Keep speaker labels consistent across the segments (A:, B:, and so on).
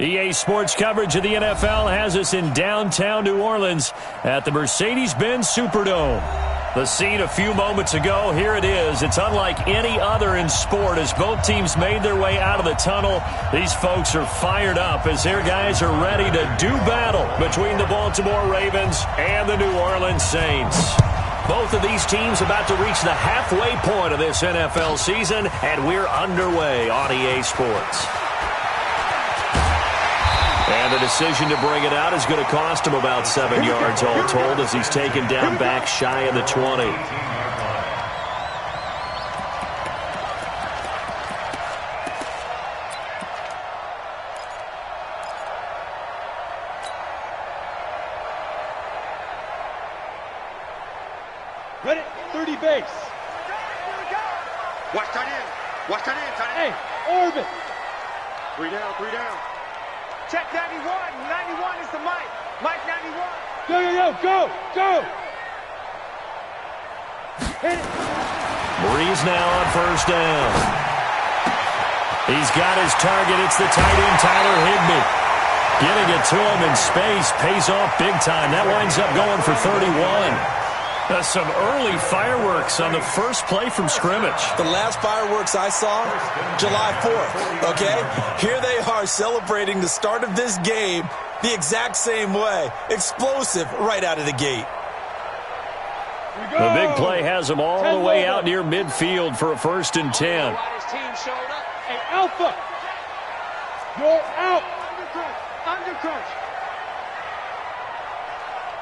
A: EA Sports coverage of the NFL has us in downtown New Orleans at the Mercedes-Benz Superdome. The scene a few moments ago, here it is. It's unlike any other in sport as both teams made their way out of the tunnel. These folks are fired up as their guys are ready to do battle between the Baltimore Ravens and the New Orleans Saints. Both of these teams about to reach the halfway point of this NFL season, and we're underway on EA Sports. And the decision to bring it out is going to cost him about 7 yards all told as he's taken down back shy of the 20.
B: Ready, 30 base.
C: Watch tight end. Watch tight end, tight end.
B: Hey, orbit.
C: 3 down, 3 down.
D: Check 91. 91 is the Mike. Mike 91.
B: Go. Hit it.
A: Breeze now on first down. He's got his target. It's the tight end, Tyler Higbee. Getting it to him in space pays off big time. That winds up going for 31. Some early fireworks on the first play from scrimmage.
E: The last fireworks I saw, July 4th, okay? Here they are celebrating the start of this game the exact same way. Explosive right out of the gate.
A: The big play has them all the way out near midfield for a 1st and 10.
B: Hey, Alpha. You're out.
D: Undercrunch.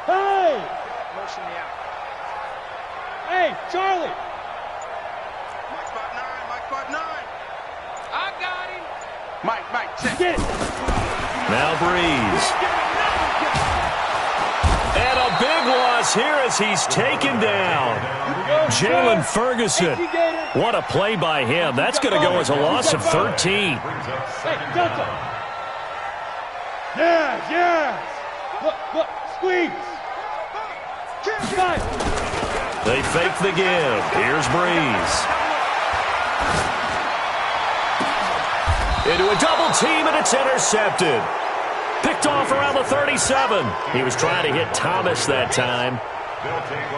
B: Hey.
D: Motion me out.
B: Hey, Charlie.
C: Mike spot 9, Mike spot 9.
D: I got him.
C: Mike, check.
B: Get it.
A: Now Breeze. And a big loss here as he's taken down. Jalen Ferguson. What a play by him. That's going to go as a loss of 13.
B: Hey, Delta. Yes. Look, squeeze. Guys.
A: They fake the give. Here's Breeze. Into a double team, and it's intercepted. Picked off around the 37. He was trying to hit Thomas that time.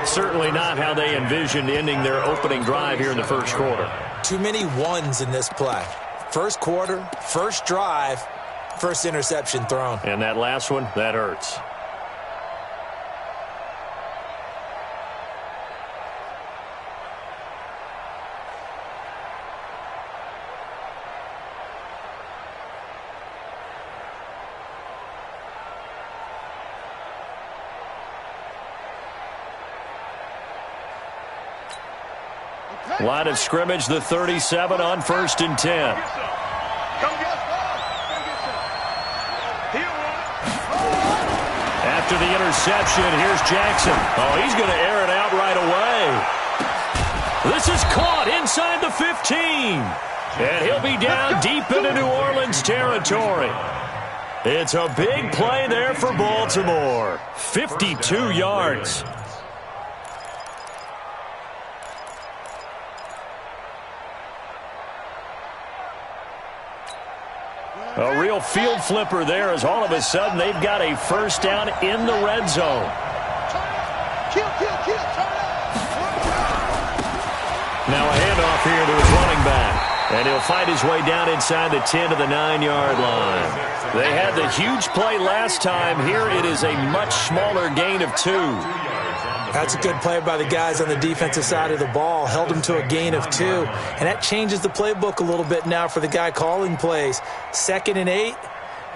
A: Certainly not how they envisioned ending their opening drive here in the first quarter.
E: Too many ones in this play. First quarter, first drive, first interception thrown.
A: And that last one, that hurts. Line of scrimmage, the 37 on 1st and 10. After the interception, here's Jackson. Oh, he's going to air it out right away. This is caught inside the 15. And he'll be down deep into New Orleans territory. It's a big play there for Baltimore. 52 yards. A real field flipper there as all of a sudden they've got a first down in the red zone. Now a handoff here to his running back. And he'll fight his way down inside the 10 to the 9-yard line. They had the huge play last time. Here it is a much smaller gain of 2.
E: That's a good play by the guys on the defensive side of the ball. Held them to a gain of 2. And that changes the playbook a little bit now for the guy calling plays. 2nd and 8.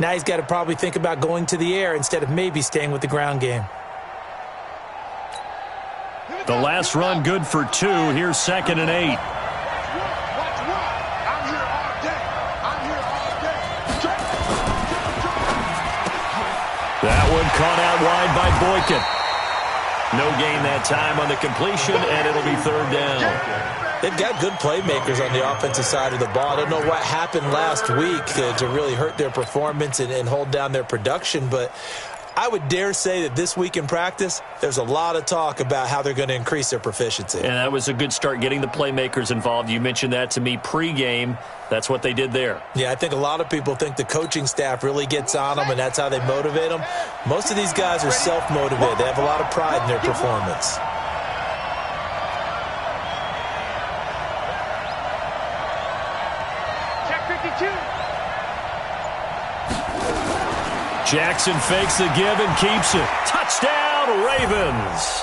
E: Now he's got to probably think about going to the air instead of maybe staying with the ground game.
A: The last run good for 2. Here's 2nd and 8. That one caught out wide by Boykin. No gain that time on the completion, and it'll be 3rd down.
E: They've got good playmakers on the offensive side of the ball. I don't know what happened last week to really hurt their performance and hold down their production, but I would dare say that this week in practice, there's a lot of talk about how they're going to increase their proficiency.
A: And that was a good start, getting the playmakers involved. You mentioned that to me pregame. That's what they did there.
E: Yeah, I think a lot of people think the coaching staff really gets on them, and that's how they motivate them. Most of these guys are self-motivated. They have a lot of pride in their performance.
D: Check 52.
A: Jackson fakes the give and keeps it. Touchdown, Ravens.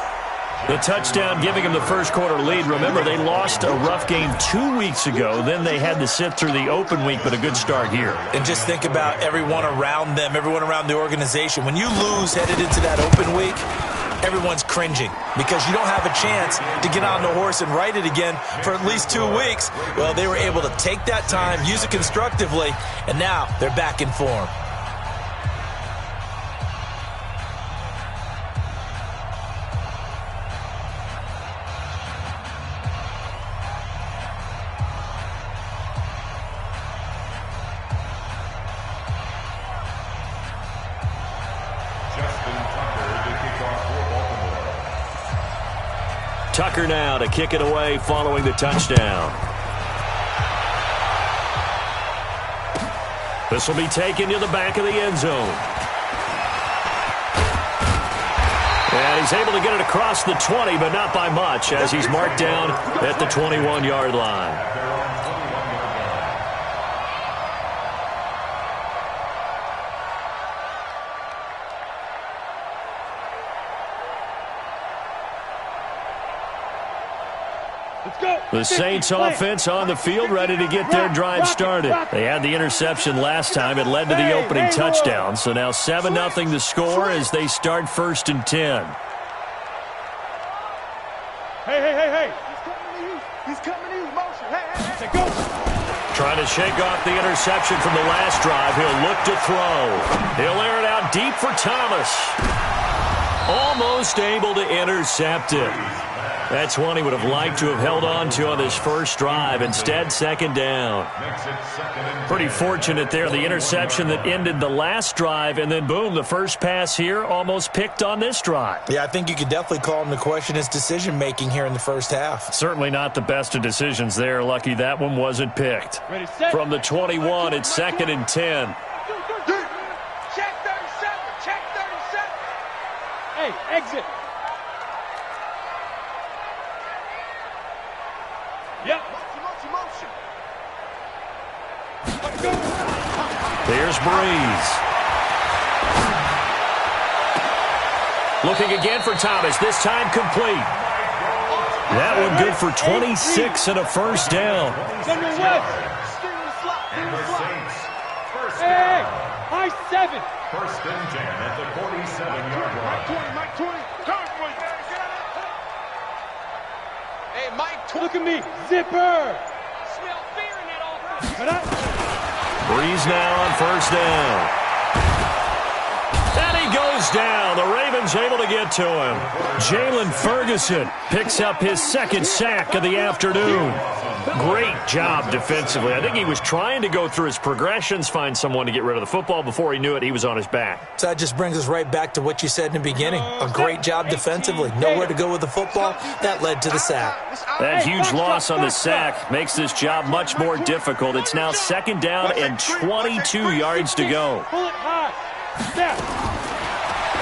A: The touchdown giving them the first quarter lead. Remember, they lost a rough game 2 weeks ago. Then they had to sit through the open week, but a good start here.
E: And just think about everyone around them, everyone around the organization. When you lose headed into that open week, everyone's cringing because you don't have a chance to get on the horse and ride it again for at least 2 weeks. Well, they were able to take that time, use it constructively, and now they're back in form.
A: Tucker now to kick it away following the touchdown. This will be taken to the back of the end zone. And he's able to get it across the 20, but not by much, as he's marked down at the 21-yard line. The Saints offense on the field, ready to get their drive started. They had the interception last time. It led to the opening touchdown. So now 7-0 the score as they start 1st and 10.
B: Hey.
D: He's coming to you. Motion. Hey.
B: Go.
A: Trying to shake off the interception from the last drive. He'll look to throw. He'll air it out deep for Thomas. Almost able to intercept it. That's one he would have liked to have held on to on this first drive. Instead, 2nd down. Pretty fortunate there. The interception that ended the last drive, and then, boom, the first pass here almost picked on this drive.
E: Yeah, I think you could definitely call him to question his decision-making here in the first half.
A: Certainly not the best of decisions there. Lucky that one wasn't picked.
B: Ready, set.
A: From the 21, it's 2nd and 10.
D: Check 37. Check 37.
B: Hey, exit. Yep.
D: Motion.
A: There's Breeze. Looking again for Thomas, this time complete. That one good for 26 and a first down.
B: Center west. Hey, high 7.
F: 1st and 10 at the 47-yard line.
D: Mike 20. Turn for you. Hey, Mike 20.
B: Look at me. Zipper.
D: Smell fear in that offense.
A: Breeze now on 1st down. And he goes down. The Ravens able to get to him. Jalen Ferguson picks up his 2nd sack of the afternoon. Great job defensively. I think he was trying to go through his progressions, find someone to get rid of the football. Before he knew it, he was on his back.
E: So that just brings us right back to what you said in the beginning. A great job defensively. Nowhere to go with the football. That led to the sack.
A: That huge loss on the sack makes this job much more difficult. It's now 2nd down and 22 yards to go.
B: Pull it high. Step.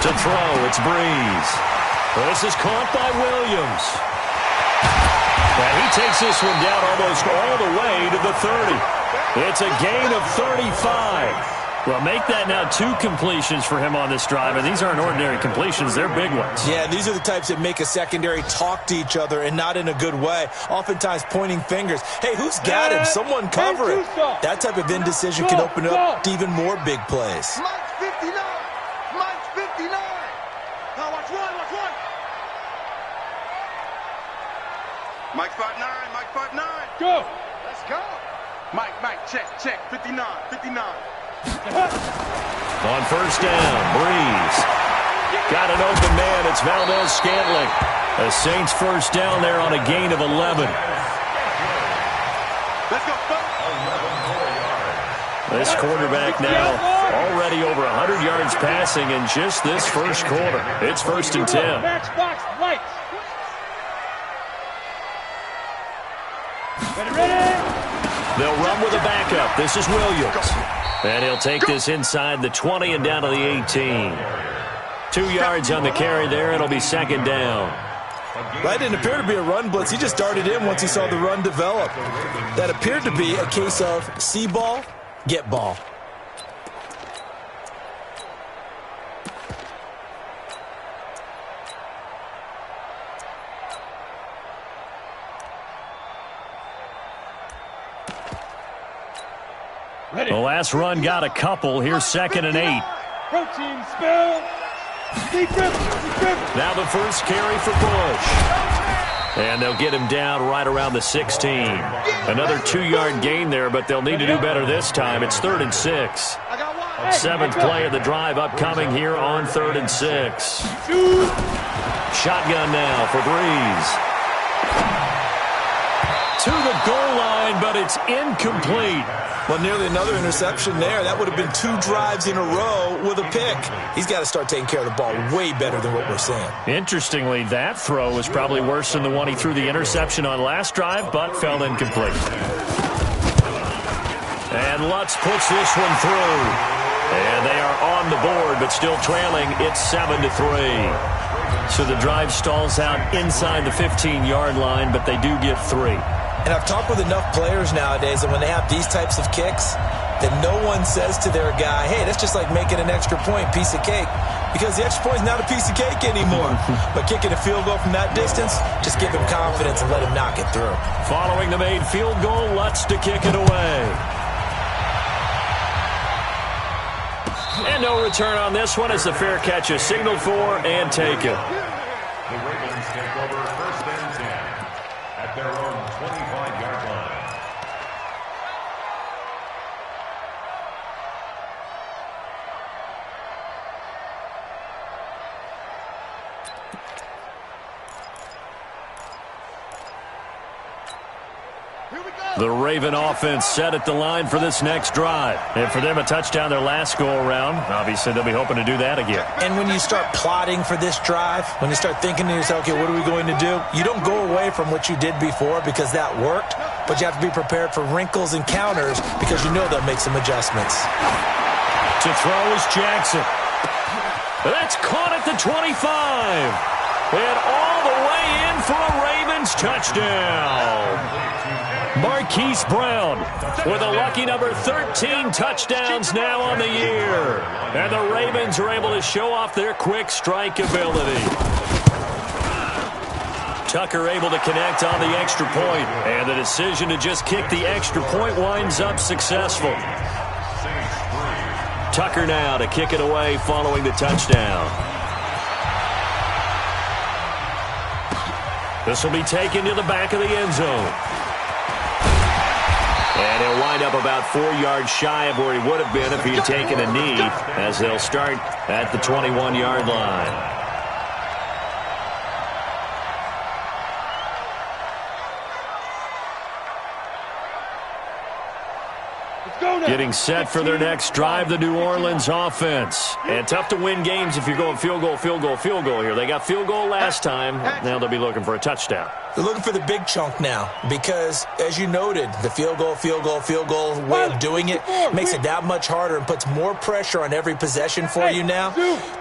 A: To throw, it's Breeze. This is caught by Williams. And he takes this one down almost all the way to the 30. It's a gain of 35. Well, make that now 2 completions for him on this drive, and these aren't ordinary completions. They're big ones.
E: Yeah, these are the types that make a secondary talk to each other and not in a good way. Oftentimes pointing fingers. Hey, who's got him? Someone cover it. That type of indecision can open up to even more big plays.
D: Mike's 59. Mike's 59. Now watch one.
C: Mike 5'9", Mike 5'9".
B: Go.
D: Let's go. Mike, check. 59.
A: On 1st down, Breeze. Got an open man. It's Valdez Scantling. The Saints 1st down there on a gain of 11.
C: Let's go, folks.
A: This quarterback now already over 100 yards passing in just this first quarter. It's 1st and 10.
B: Matchbox lights. Ready.
A: They'll run with a backup. This is Williams. And he'll take this inside the 20 and down to the 18. 2 yards on the carry there. It'll be 2nd down.
E: That didn't appear to be a run blitz. He just darted in once he saw the run develop. That appeared to be a case of see ball, get ball.
A: The last run got a couple. Here's 2nd and 8.
B: Protein spill.
A: Now the first carry for Bush. And they'll get him down right around the 16. Another 2-yard gain there, but they'll need to do better this time. It's 3rd and 6. 7th play of the drive upcoming here on 3rd and 6. Shotgun now for Breeze. To the goal line, but it's incomplete.
E: Well, nearly another interception there. That would have been 2 drives in a row with a pick. He's got to start taking care of the ball way better than what we're seeing.
A: Interestingly, that throw was probably worse than the one he threw the interception on last drive, but fell incomplete. And Lutz puts this one through. And they are on the board, but still trailing. It's 7-3. So the drive stalls out inside the 15-yard line, but they do get 3.
E: And I've talked with enough players nowadays that when they have these types of kicks, that no one says to their guy, hey, that's just like making an extra point, piece of cake. Because the extra point is not a piece of cake anymore. But kicking a field goal from that distance, just give him confidence and let him knock it through.
A: Following the made field goal, Lutz to kick it away. And no return on this one as the fair catch is signaled for and taken.
F: The Ravens take over 1st and 10 at their own 25-yard line.
A: The Raven offense set at the line for this next drive. And for them, a touchdown their last go-around. Obviously, they'll be hoping to do that again.
E: And when you start plotting for this drive, when you start thinking to yourself, okay, what are we going to do? You don't go away from what you did before because that worked, but you have to be prepared for wrinkles and counters because you know they'll make some adjustments.
A: To throw is Jackson. That's caught at the 25. And all the way in for a Ravens touchdown. Marquise Brown with a lucky number 13 touchdowns now on the year. And the Ravens are able to show off their quick strike ability. Tucker able to connect on the extra point. And the decision to just kick the extra point winds up successful. Tucker now to kick it away following the touchdown. This will be taken to the back of the end zone. And he'll wind up about 4 yards shy of where he would have been if he had taken a knee, as they'll start at the 21-yard line. Getting set for their next drive, the New Orleans offense. And tough to win games if you're going field goal, field goal, field goal here. They got field goal last time. Now they'll be looking for a touchdown.
E: They're looking for the big chunk now because, as you noted, the field goal way of doing it makes it that much harder and puts more pressure on every possession for you now.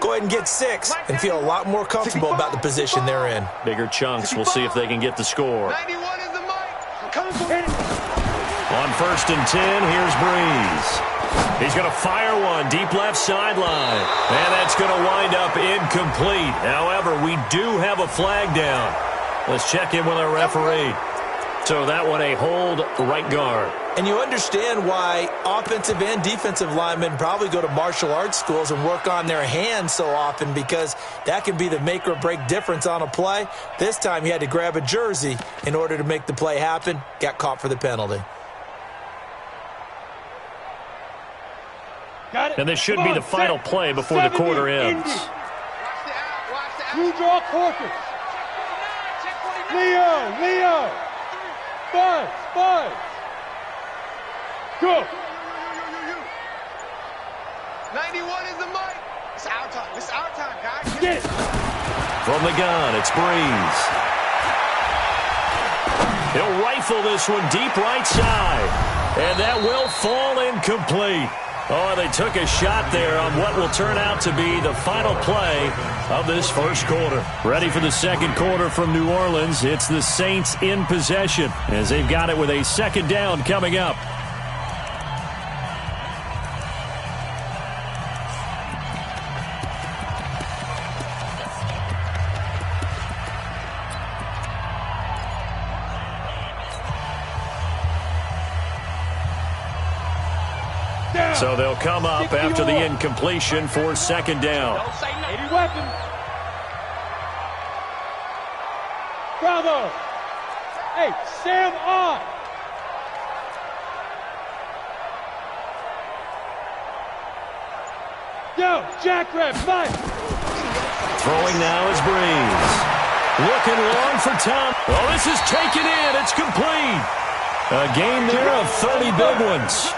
E: Go ahead and get 6 and feel a lot more comfortable about the position they're in.
A: Bigger chunks. We'll see if they can get the score.
D: 91 is the mic. I'm coming for it.
A: On 1st and 10, here's Breeze. He's going to fire one deep left sideline. And that's going to wind up incomplete. However, we do have a flag down. Let's check in with our referee. So that one a hold right guard.
E: And you understand why offensive and defensive linemen probably go to martial arts schools and work on their hands so often because that can be the make or break difference on a play. This time he had to grab a jersey in order to make the play happen. Got caught for the penalty.
A: And this should be the final play before the quarter ends.
B: You draw corpus. Leo. Buzz. Go.
D: 91 is the mic. It's our time. It's our time, guys.
B: Get it.
A: From the gun, it's Breeze. He'll rifle this one deep right side. And that will fall incomplete. Oh, they took a shot there on what will turn out to be the final play of this first quarter. Ready for the second quarter from New Orleans. It's the Saints in possession as they've got it with a second down coming up. So they'll come up after the incompletion for second down.
B: 80 weapons. Bravo. Hey, Sam on. Yo, Jackrabbit, Mike.
A: Throwing now is Breeze. Looking long for Tom. Oh, this is taken in. It's complete. A gain there of 30 big ones.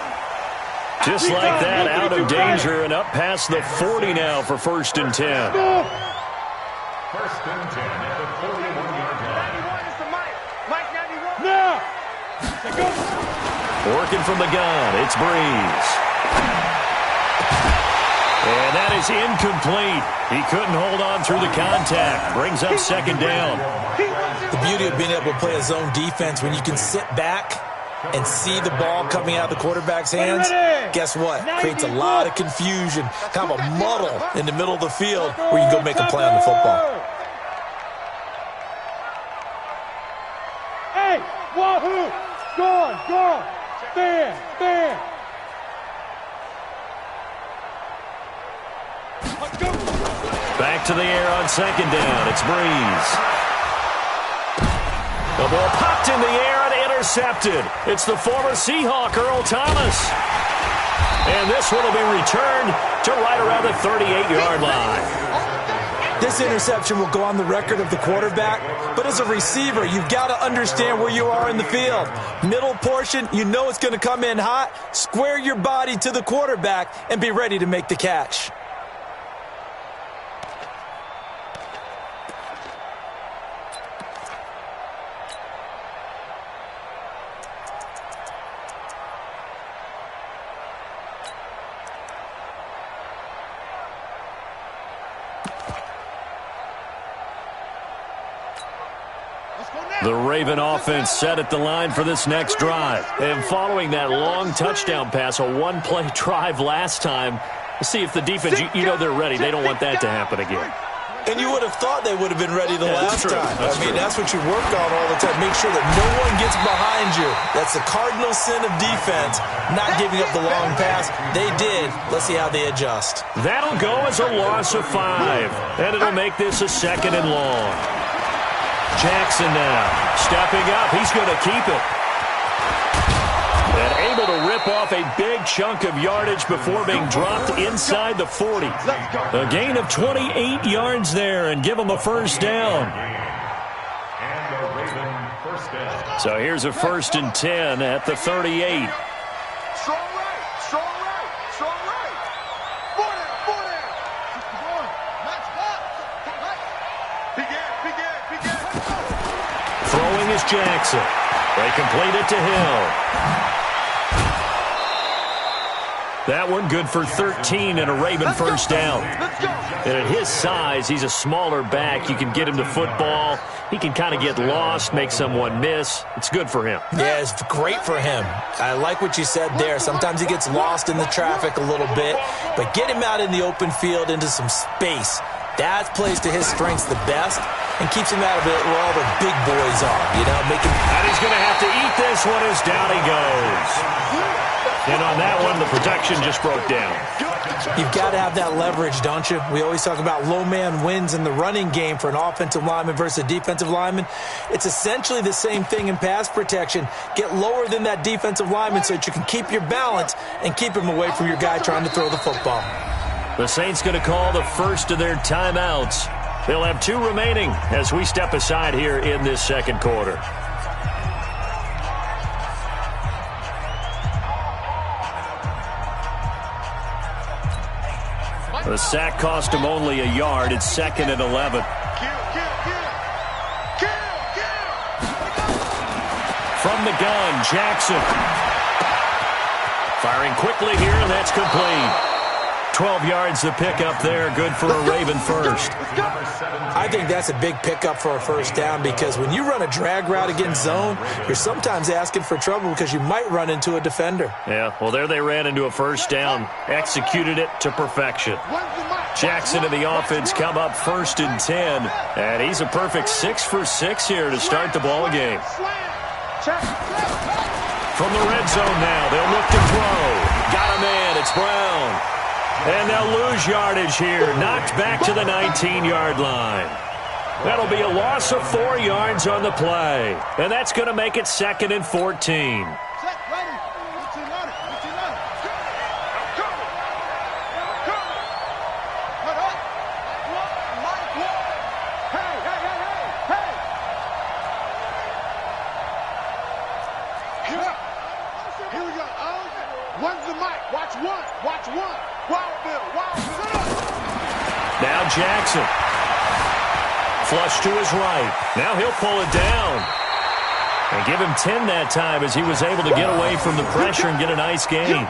A: Just like that, out of danger and up past the 40 now for 1st and 10.
F: 1st and 10 at the 41-yard line.
D: 91 is the mic. Mike 91.
B: Now. Go.
A: Working from the gun, it's Breeze. And that is incomplete. He couldn't hold on through the contact. Brings up second down.
E: The beauty of being able to play a zone defense when you can sit back and see the ball coming out of the quarterback's hands, guess what? Creates a lot of confusion, kind of a muddle in the middle of the field where you can go make a play on the football.
B: Hey, wahoo! Gone! Bam!
A: Back to the air on second down. It's Breeze. The ball popped in the air and intercepted. It's the former Seahawk, Earl Thomas. And this one will be returned to right around the 38-yard line.
E: This interception will go on the record of the quarterback, but as a receiver, you've got to understand where you are in the field. Middle portion, you know it's going to come in hot. Square your body to the quarterback and be ready to make the catch.
A: The Raven offense set at the line for this next drive. And following that long touchdown pass, a one-play drive last time, let's see if the defense, you know they're ready. They don't want that to happen again.
E: And you would have thought they would have been ready the last time. That's what you work on all the time. Make sure that no one gets behind you. That's the cardinal sin of defense, not giving up the long pass. They did. Let's see how they adjust.
A: That'll go as a loss of 5. And it'll make this a 2nd and long. Jackson now stepping up. He's going to keep it. And able to rip off a big chunk of yardage before being dropped inside the 40. A gain of 28 yards there and give him a first down.
F: And a Raven first down.
A: So here's a 1st and 10 at the 38.
D: Strong right. 4 down. Keep going. Nice block. Begin.
A: Throwing is Jackson. They complete it to Hill. That one good for 13 and a Raven first down. And at his size, he's a smaller back. You can get him to football. He can kind of get lost, make someone miss. It's good for him.
E: Yeah, it's great for him. I like what you said there. Sometimes he gets lost in the traffic a little bit, but get him out in the open field into some space. That plays to his strengths the best and keeps him out of it where all the big boys are.
A: And he's going to have to eat this one as down he goes. And on that one, the protection just broke down.
E: You've got to have that leverage, don't you? We always talk about low man wins in the running game for an offensive lineman versus a defensive lineman. It's essentially the same thing in pass protection. Get lower than that defensive lineman so that you can keep your balance and keep him away from your guy trying to throw the football.
A: The Saints going to call the first of their timeouts. They'll have 2 remaining as we step aside here in this second quarter. The sack cost him only a yard. It's 2nd and 11. From the gun, Jackson. Firing quickly here, and that's complete. 12 yards to pick up there. Good for a Raven first.
E: I think that's a big pickup for a first down because when you run a drag route against zone, you're sometimes asking for trouble because you might run into a defender.
A: Yeah, well, there they ran into a first down. Executed it to perfection. Jackson and the offense come up 1st and 10. And he's a perfect 6 for 6 here to start the ball game. From the red zone now, they'll look to throw. Got a man, it's Brown. And they'll lose yardage here. Knocked back to the 19-yard line. That'll be a loss of 4 yards on the play. And that's going to make it 2nd and 14.
D: Here we go. One's the mic. Watch one. Watch one. Wild Bill.
A: Now Jackson. Flush to his right. Now he'll pull it down. And give him 10 that time as he was able to get away from the pressure and get a nice gain.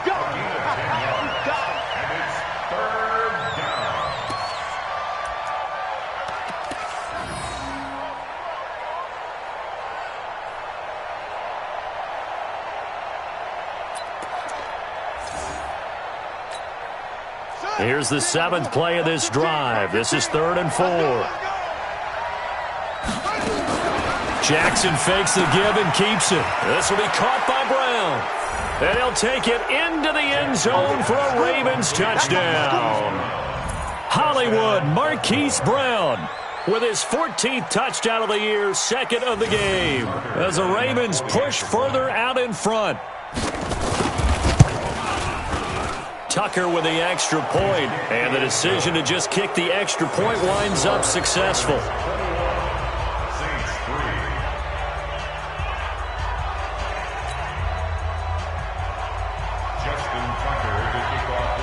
A: Here's the 7th play of this drive. This is 3rd and 4. Jackson fakes the give and keeps it. This will be caught by Brown. And he'll take it into the end zone for a Ravens touchdown. Hollywood Marquise Brown with his 14th touchdown of the year, 2nd of the game, as the Ravens push further out in front. Tucker with the extra point, and the decision to just kick the extra point winds up successful.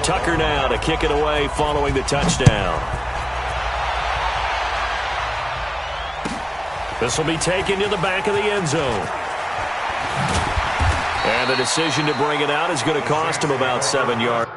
A: Tucker now to kick it away following the touchdown. This will be taken to the back of the end zone. And the decision to bring it out is going to cost him about 7 yards.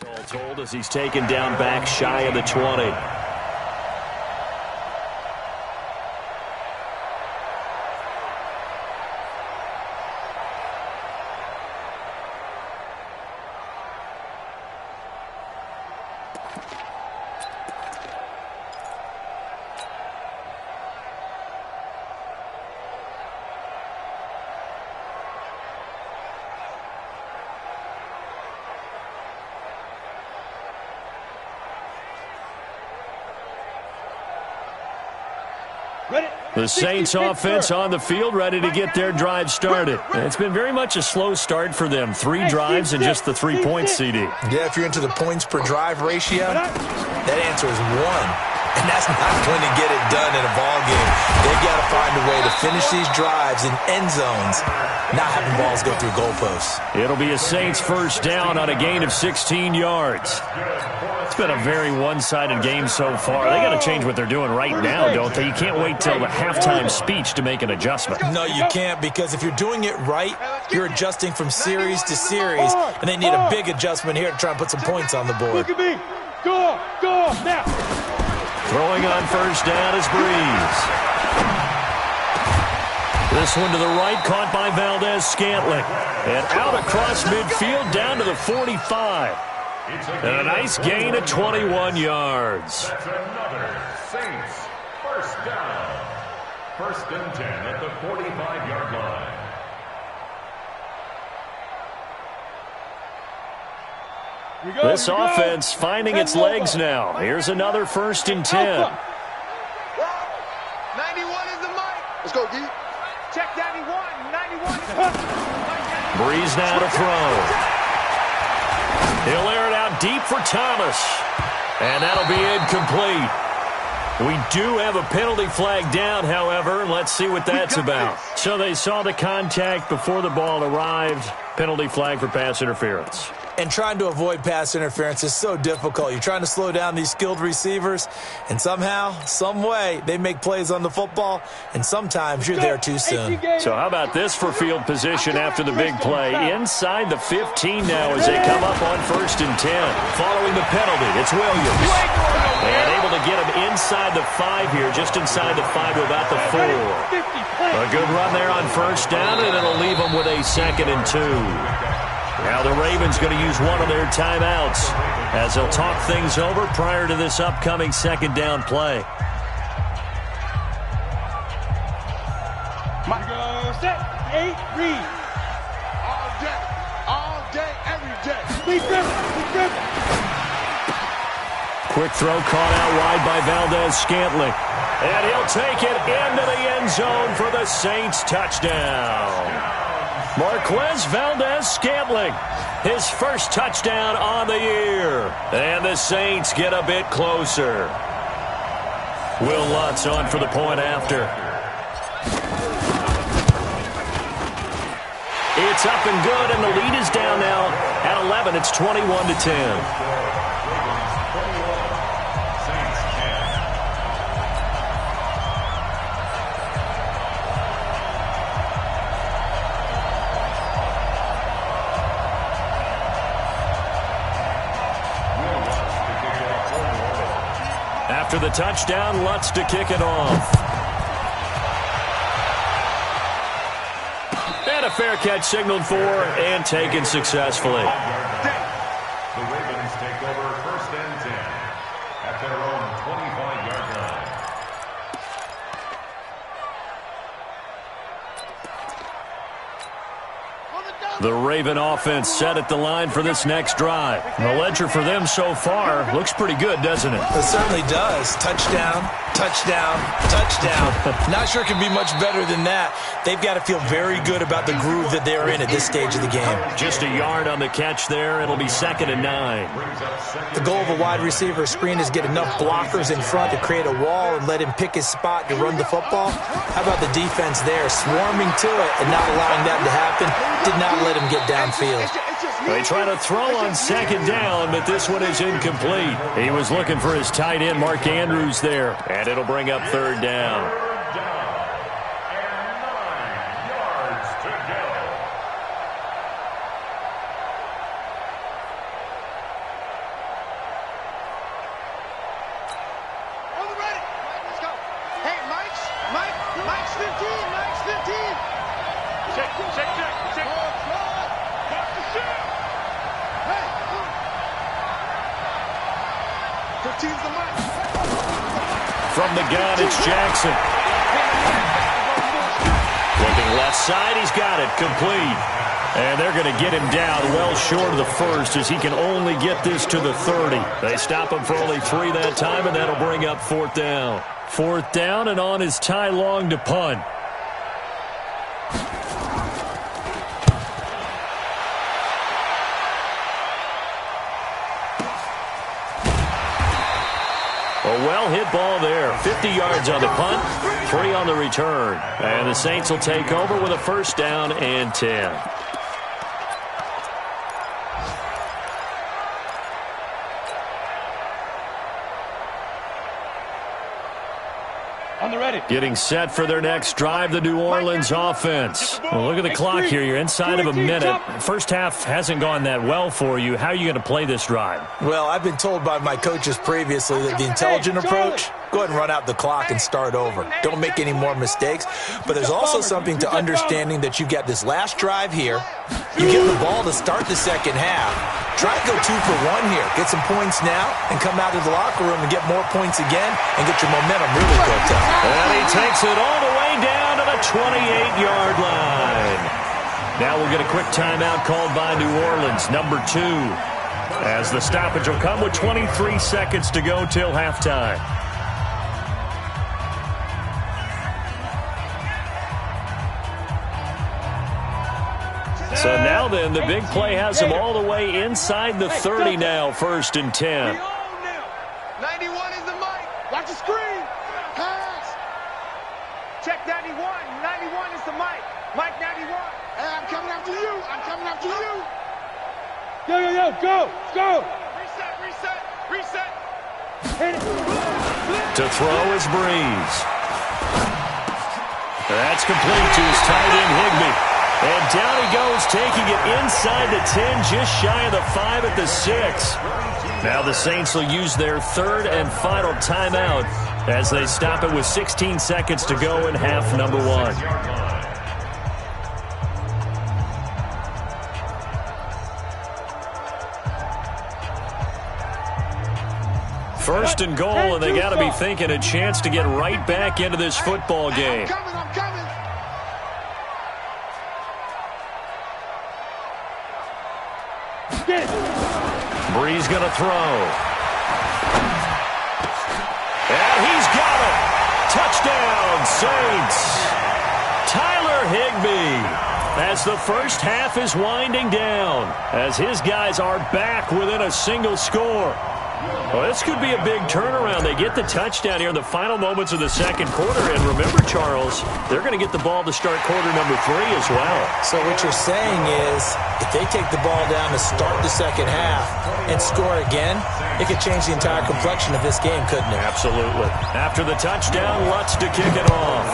A: All told as he's taken down back shy of the 20. The Saints offense on the field, ready to get their drive started. It's been very much a slow start for them. 3 drives and just the 3 points, CD.
E: Yeah, if you're into the points per drive ratio, that answer is 1. And that's not going to get it done in a ball game. They've got to find a way to finish these drives in end zones, not having balls go through goalposts.
A: It'll be a Saints first down on a gain of 16 yards. It's been a very one-sided game so far. They got to change what they're doing right now, don't they? You can't wait till the halftime speech to make an adjustment.
E: No, you can't, because if you're doing it right, you're adjusting from series to series, and they need a big adjustment here to try and put some points on the board.
B: Look at me. Go now.
A: Throwing on first down is Breeze. This one to the right, caught by Valdez-Scantling. And out across midfield, down to the 45. And a nice gain of 21 yards.
F: That's another Saints first down. 1st and 10 at the 45-yard line.
A: This offense finding its legs now. Here's another 1st and 10.
D: 91 is the mic. Let's go, D. Check 91. 91 is the
A: Breeze now to throw. He'll air it out deep for Thomas. And that'll be incomplete. We do have a penalty flag down, however. Let's see what that's about. So they saw the contact before the ball arrived. Penalty flag for pass interference.
E: And trying to avoid pass interference is so difficult. You're trying to slow down these skilled receivers, and somehow, some way, they make plays on the football, and sometimes you're there too soon.
A: So how about this for field position after the big play? Inside the 15 now as they come up on 1st and 10. Following the penalty, it's Williams. And able to get him inside the 5 here, just inside the 5 to about the 4. A good run there on 1st down, and it'll leave them with a 2nd and 2. Now the Ravens going to use one of their timeouts as they'll talk things over prior to this upcoming 2nd down play.
B: Go set. 8, read.
D: All day, every day.
B: Be driven.
A: Quick throw caught out wide by Valdez-Scantling. And he'll take it into the end zone for the Saints touchdown. Marquez Valdez-Scantling, his first touchdown on the year. And the Saints get a bit closer. Will Lutz on for the point after. It's up and good, and the lead is down now at 11. It's 21-10. After the touchdown, Lutz to kick it off. And a fair catch signaled for and taken successfully.
F: The Ravens take over 1st and 10 at their own 25-yard line.
A: The Raven offense set at the line for this next drive. The ledger for them so far looks pretty good, doesn't it?
E: It certainly does. Touchdown, touchdown, touchdown. Not sure it can be much better than that. They've got to feel very good about the groove that they're in at this stage of the game.
A: Just a yard on the catch there. It'll be 2nd and 9.
E: The goal of a wide receiver screen is get enough blockers in front to create a wall and let him pick his spot to run the football. How about the defense there, swarming to it and not allowing that to happen? Did not let him get downfield.
A: They try to throw on 2nd down, but this one is incomplete. He was looking for his tight end, Mark Andrews, there. And it'll bring up 3rd down.
F: 3rd down and 9 yards to go.
D: On the ready. Let's go. Hey, Mike's 15. Mike's 15.
B: Check.
D: Hey. 15's the mic.
A: From the gun, it's Jackson. Looking left side, he's got it, complete. And they're going to get him down well short of the 1st as he can only get this to the 30. They stop him for only 3 that time, and that'll bring up 4th down. 4th down, and on is Ty Long to punt. A well-hit ball there. 50 yards on the punt, 3 on the return. And the Saints will take over with a 1st down and 10.
B: On the ready.
A: Getting set for their next drive, the New Orleans offense. Well, look at the clock here. You're inside of a minute. First half hasn't gone that well for you. How are you going to play this drive?
E: Well, I've been told by my coaches previously that the intelligent approach, go ahead and run out the clock and start over. Don't make any more mistakes. But there's also something to understanding that you've got this last drive here. You get the ball to start the second half. Try to go 2 for 1 here. Get some points now and come out of the locker room and get more points again and get your momentum really built up.
A: And he takes it all the way down to the 28-yard line. Now we'll get a quick timeout called by New Orleans, number 2, as the stoppage will come with 23 seconds to go till halftime. So now then, the big play has him all the way inside the 30 now, 1st and 10.
D: 91 is the mic. Watch the screen. Pass. Check 91. 91 is the mic. Mike 91. Hey, I'm coming after you. I'm coming after you.
B: Go.
D: Reset.
B: Hit it.
A: To throw is Breeze. That's complete to his tight end, Higbee. And down he goes, taking it inside the 10, just shy of the 5 at the 6. Now the Saints will use their 3rd and final timeout as they stop it with 16 seconds to go in half number 1. First and goal, and they got to be thinking a chance to get right back into this football game.
D: I'm coming.
A: Breeze going to throw. And he's got it. Touchdown, Saints. Tyler Higbee, as the first half is winding down, as his guys are back within a single score. Well, this could be a big turnaround. They get the touchdown here in the final moments of the second quarter. And remember, Charles, they're going to get the ball to start quarter number 3 as well.
E: So what you're saying is if they take the ball down to start the second half and score again, it could change the entire complexion of this game, couldn't it?
A: Absolutely. After the touchdown, Lutz to kick it off.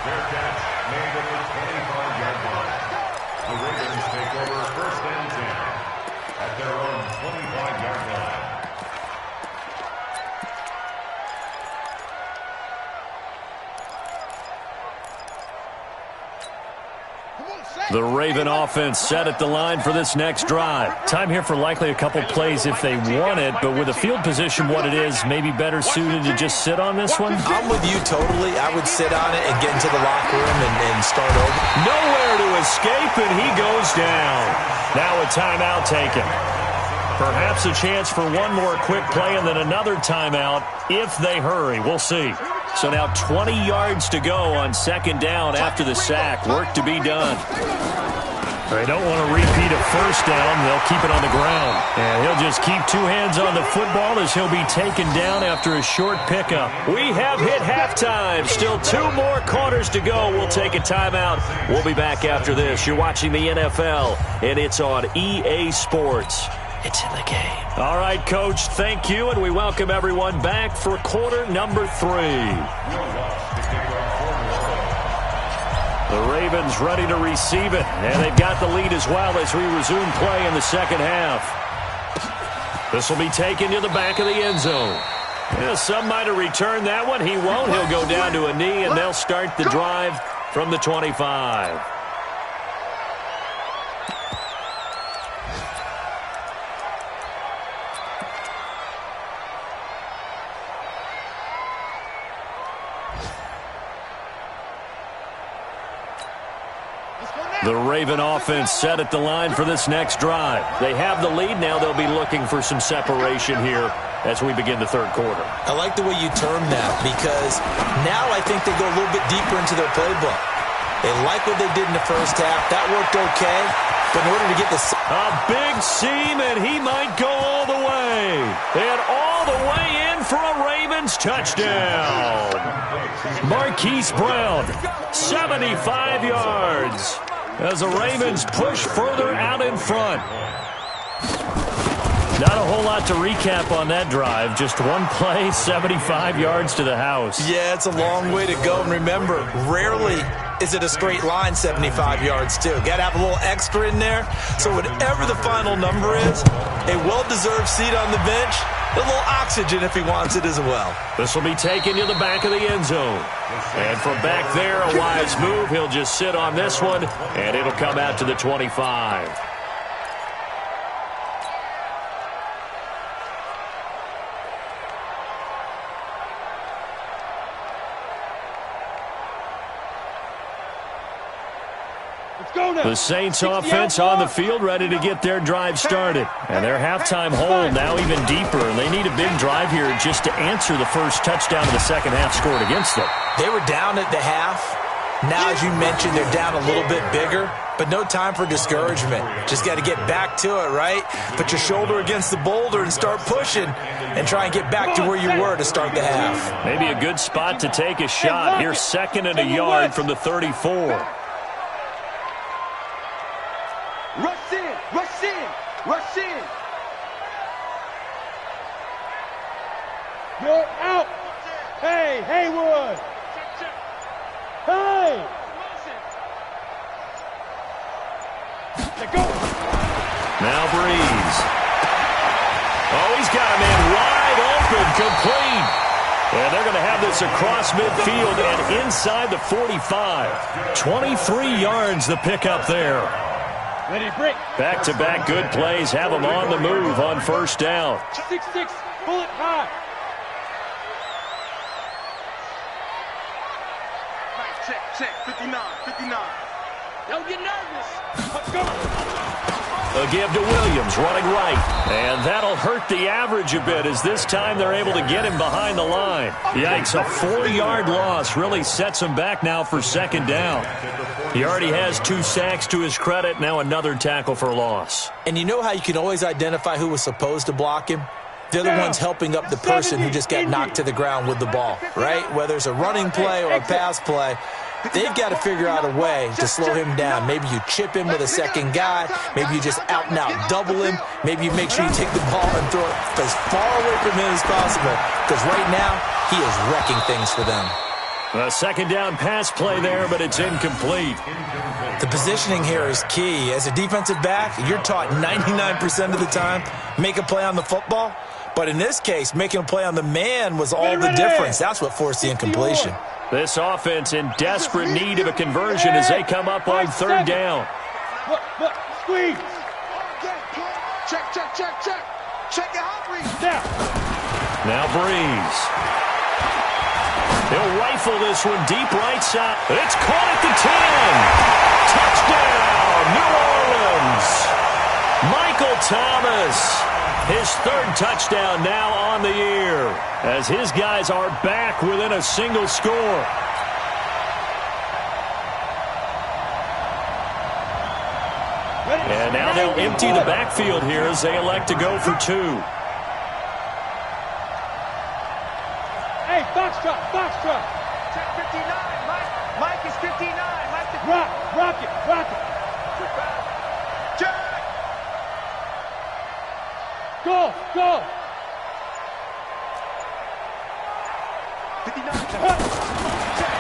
F: Fair catch made at the 25-yard line. The Ravens take over 1st and 10 at their own 25-yard line.
A: The Raven offense set at the line for this next drive. Time here for likely a couple plays if they want it, but with the field position what it is, maybe better suited to just sit on this one?
E: I'm with you totally. I would sit on it and get into the locker room and start over.
A: Nowhere to escape, and he goes down. Now a timeout taken. Perhaps a chance for one more quick play and then another timeout if they hurry. We'll see. So now 20 yards to go on 2nd down after the sack. Work to be done. They don't want to repeat a first down. They'll keep it on the ground. And he'll just keep 2 hands on the football as he'll be taken down after a short pickup. We have hit halftime. Still 2 more quarters to go. We'll take a timeout. We'll be back after this. You're watching the NFL, and it's on EA Sports. It's in the game. All right, Coach, thank you, and we welcome everyone back for quarter number 3. The Ravens ready to receive it, and they've got the lead as well as we resume play in the second half. This will be taken to the back of the end zone. Yeah, some might have returned that one. He won't. He'll go down to a knee, and they'll start the drive from the 25. The Raven offense set at the line for this next drive. They have the lead. Now they'll be looking for some separation here as we begin the third quarter.
E: I like the way you term that because now I think they go a little bit deeper into their playbook. They like what they did in the first half. That worked okay. But in order to get the...
A: A big seam, and he might go all the way. And all the way in for a Ravens touchdown. Marquise Brown, 75 yards. As the Ravens push further out in front. Not a whole lot to recap on that drive. Just one play, 75 yards to the house.
E: Yeah, it's a long way to go. And remember, rarely is it a straight line 75 yards, too. Got to have a little extra in there. So whatever the final number is, A well-deserved seat on the bench. A little oxygen if he wants it as well.
A: This will be taken to the back of the end zone. And from back there, a wise move. He'll just sit on this one, and it'll come out to the 25. The Saints offense on the field, ready to get their drive started. And their halftime hole now even deeper, and they need a big drive here just to answer the first touchdown of the second half scored against them.
E: They were down at the half. Now, as you mentioned, they're down a little bit bigger, but no time for discouragement. Just got to get back to it, right? Put your shoulder against the boulder and start pushing and try and get back to where you were to start the half.
A: Maybe a good spot to take a shot. Here's 2nd and a yard from the 34.
D: Rush in, rush in, rush in.
B: You're out. Hey, Haywood. Hey. Let go.
A: Now Breeze. Oh, he's got a man wide open, complete. And they're going to have this across midfield and inside the 45. 23 yards the pickup there. Back-to-back good plays have them on the move on first down.
B: 6-6, bullet high.
C: Check, 59.
B: Don't get nervous. Let's go.
A: A give to Williams, running right. And that'll hurt the average a bit as this time they're able to get him behind the line. Yikes, a 4-yard loss really sets him back now for second down. He already has 2 sacks to his credit, now another tackle for loss.
E: And you know how you can always identify who was supposed to block him? They're the ones helping up the person who just got knocked to the ground with the ball, right? Whether it's a running play or a pass play, they've got to figure out a way to slow him down. Maybe you chip him with a second guy. Maybe you just out-and-out double him. Maybe you make sure you take the ball and throw it as far away from him as possible. Because right now, he is wrecking things for them.
A: A second down pass play there, but it's incomplete.
E: The positioning here is key. As a defensive back, you're taught 99% of the time, make a play on the football. But in this case, making a play on the man was all the difference. That's what forced the incompletion.
A: This offense in desperate need of a conversion as they come up on third down.
B: Look, squeeze.
C: Check. Check it out, Breeze.
A: Now Breeze. He'll rifle this one deep right side. It's caught at the 10. Touchdown, New Orleans. Michael Thomas. His 3rd touchdown now on the year as his guys are back within a single score. And now they'll empty the backfield here as they elect to go for 2.
B: Hey, box truck.
D: Check 59, Mike is 59. Mike the
B: Rock it.
C: Check.
B: Go.
C: 59.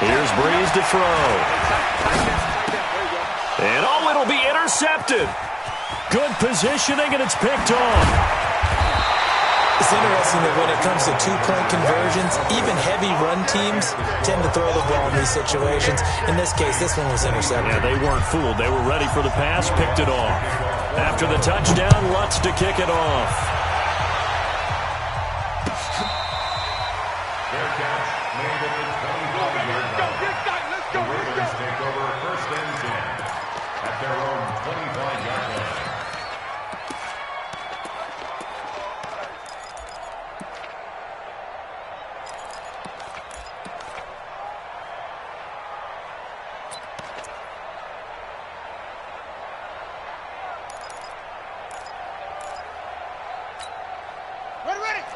A: Here's Breeze to throw. And it'll be intercepted. Good positioning, and it's picked off.
E: It's interesting that when it comes to 2-point conversions, even heavy run teams tend to throw the ball in these situations. In this case, this one was intercepted.
A: Yeah, they weren't fooled. They were ready for the pass, picked it off. After the touchdown, Lutz to kick it off.
F: Fair catch made at the 25-yard line. The Ravens take over 1st and 10 at their own 25-yard line.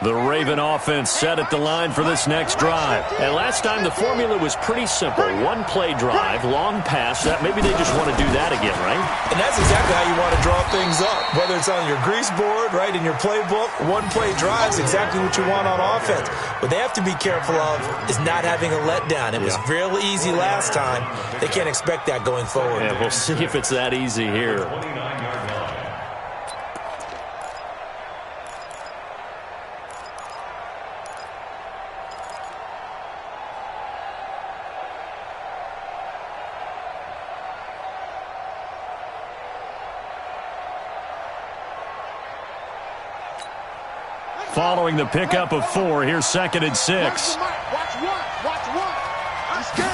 A: The Raven offense set at the line for this next drive. And last time the formula was pretty simple. 1-play drive, long pass. That maybe they just want to do that again, right?
E: And that's exactly how you want to draw things up. Whether it's on your grease board, right, in your playbook, 1-play drive is exactly what you want on offense. What they have to be careful of is not having a letdown. It was real easy last time. They can't expect that going forward.
A: Yeah, we'll see if it's that easy here. following the pickup of 4. Here's 2nd and 6.
D: Watch one. Watch one. I'm scared.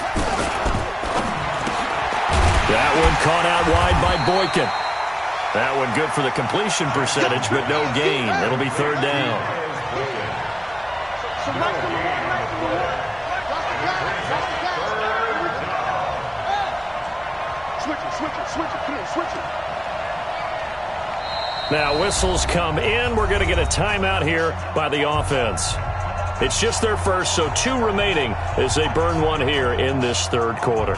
A: That one caught out wide by Boykin. That one good for the completion percentage, but no gain. It'll be 3rd down.
D: So Mike number one. Watch the pass. Switch it. Come on, switch it.
A: Now whistles come in. We're going to get a timeout here by the offense. It's just their first, so 2 remaining as they burn one here in this 3rd quarter.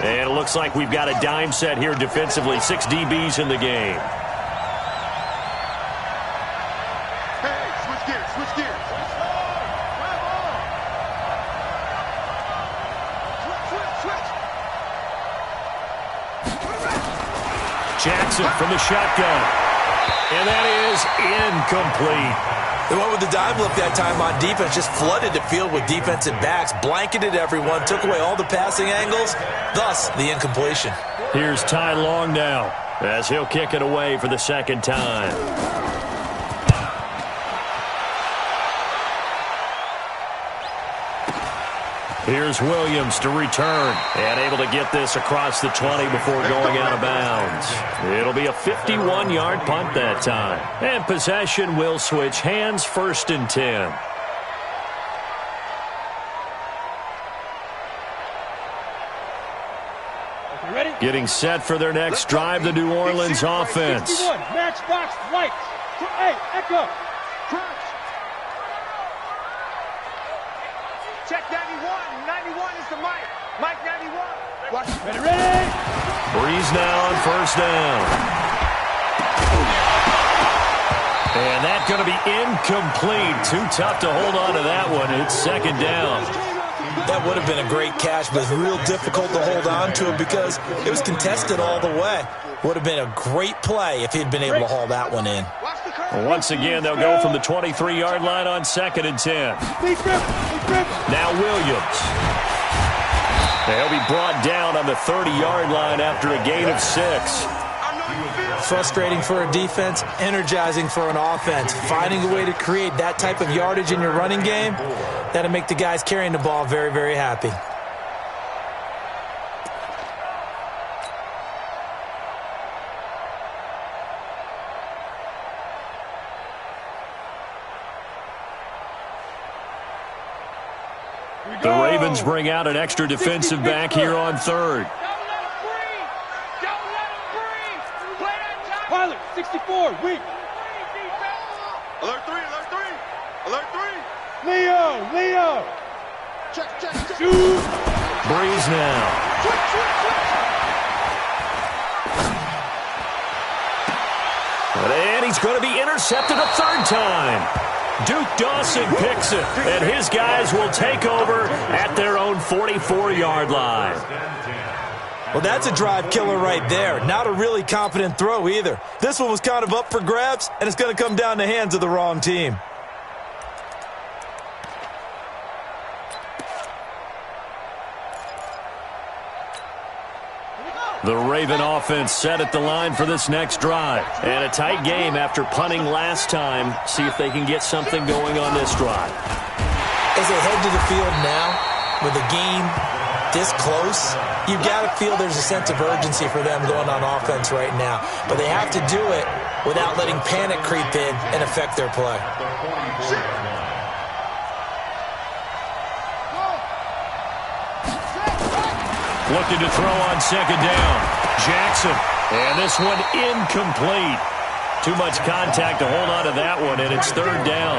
A: And it looks like we've got a dime set here defensively. 6 DBs in the game.
C: Hey, switch gears.
A: Jackson from the shotgun. And that is incomplete.
E: They went with the dive look that time on defense, just flooded the field with defensive backs, blanketed everyone, took away all the passing angles, thus the incompletion.
A: Here's Ty Long now as he'll kick it away for the 2nd time. Here's Williams to return and able to get this across the 20 before going out of bounds. It'll be a 51-yard punt that time. And possession will switch hands, 1st and 10.
B: Ready?
A: Getting set for their next drive, the New Orleans offense.
B: 61, matchbox, lights. Hey, echo.
D: Crunch. Check 91. 91 is the Mike. Mike 91. Watch.
B: Ready?
A: Breeze now on 1st down. And that's going to be incomplete. Too tough to hold on to that one. It's 2nd down.
E: That would have been a great catch, but it's real difficult to hold on to it because it was contested all the way. Would have been a great play if he'd been able to haul that one in.
A: Well, once again, they'll go from the 23-yard line on 2nd and 10. Now Williams. They'll be brought down on the 30-yard line after a gain of 6.
E: Frustrating for a defense, energizing for an offense. Finding a way to create that type of yardage in your running game, that'll make the guys carrying the ball very, very happy.
A: The Ravens bring out an extra defensive back here on 3rd.
B: Pilot, 64, weak.
C: Alert 3.
B: Leo.
D: Check.
B: Shoot.
A: Breeze now. And he's going to be intercepted a 3rd time. Duke Dawson picks it, and his guys will take over at their own 44-yard line.
E: Well, that's a drive killer right there. Not a really confident throw either. This one was kind of up for grabs, and it's going to come down the hands of the wrong team.
A: The Raven offense set at the line for this next drive. And a tight game after punting last time. See if they can get something going on this drive.
E: As they head to the field now, with the game this close, you've got to feel there's a sense of urgency for them going on offense right now. But they have to do it without letting panic creep in and affect their play.
A: Looking to throw on 2nd down. Jackson. And this one incomplete. Too much contact to hold on to that one, and it's 3rd down.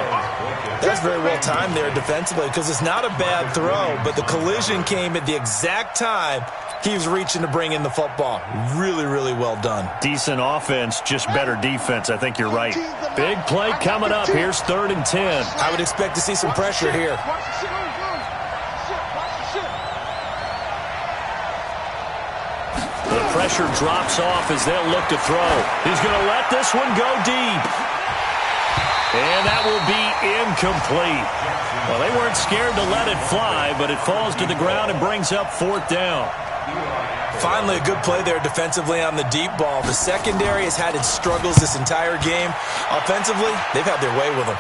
E: That's very well timed there defensively because it's not a bad throw, but the collision came at the exact time he was reaching to bring in the football. Really, really well done.
A: Decent offense, just better defense. I think you're right. Big play coming up. Here's 3rd and 10.
E: I would expect to see some pressure here.
A: The pressure drops off as they'll look to throw. He's going to let this one go deep. And that will be incomplete. Well, they weren't scared to let it fly, but it falls to the ground and brings up 4th down.
E: Finally, a good play there defensively on the deep ball. The secondary has had its struggles this entire game. Offensively, they've had their way with them.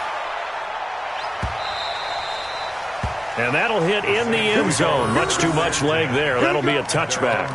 A: And that'll hit in the end zone. Much too much leg there. That'll be a touchback.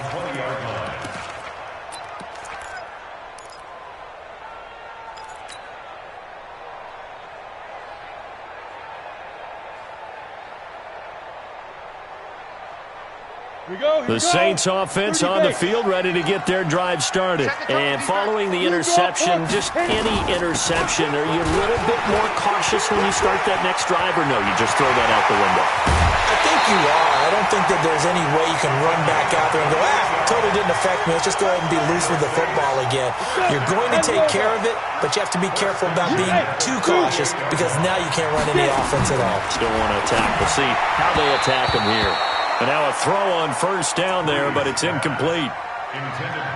A: The Saints offense on the field, ready to get their drive started. And following the interception, just any interception, are you a little bit more cautious when you start that next drive, or no, you just throw that out the window?
E: I think you are. I don't think that there's any way you can run back out there and go, totally didn't affect me. Let's just go ahead and be loose with the football again. You're going to take care of it, but you have to be careful about being too cautious because now you can't run any offense at all.
A: Still want to attack. We'll see how they attack them here. And now a throw on 1st down there, but it's incomplete.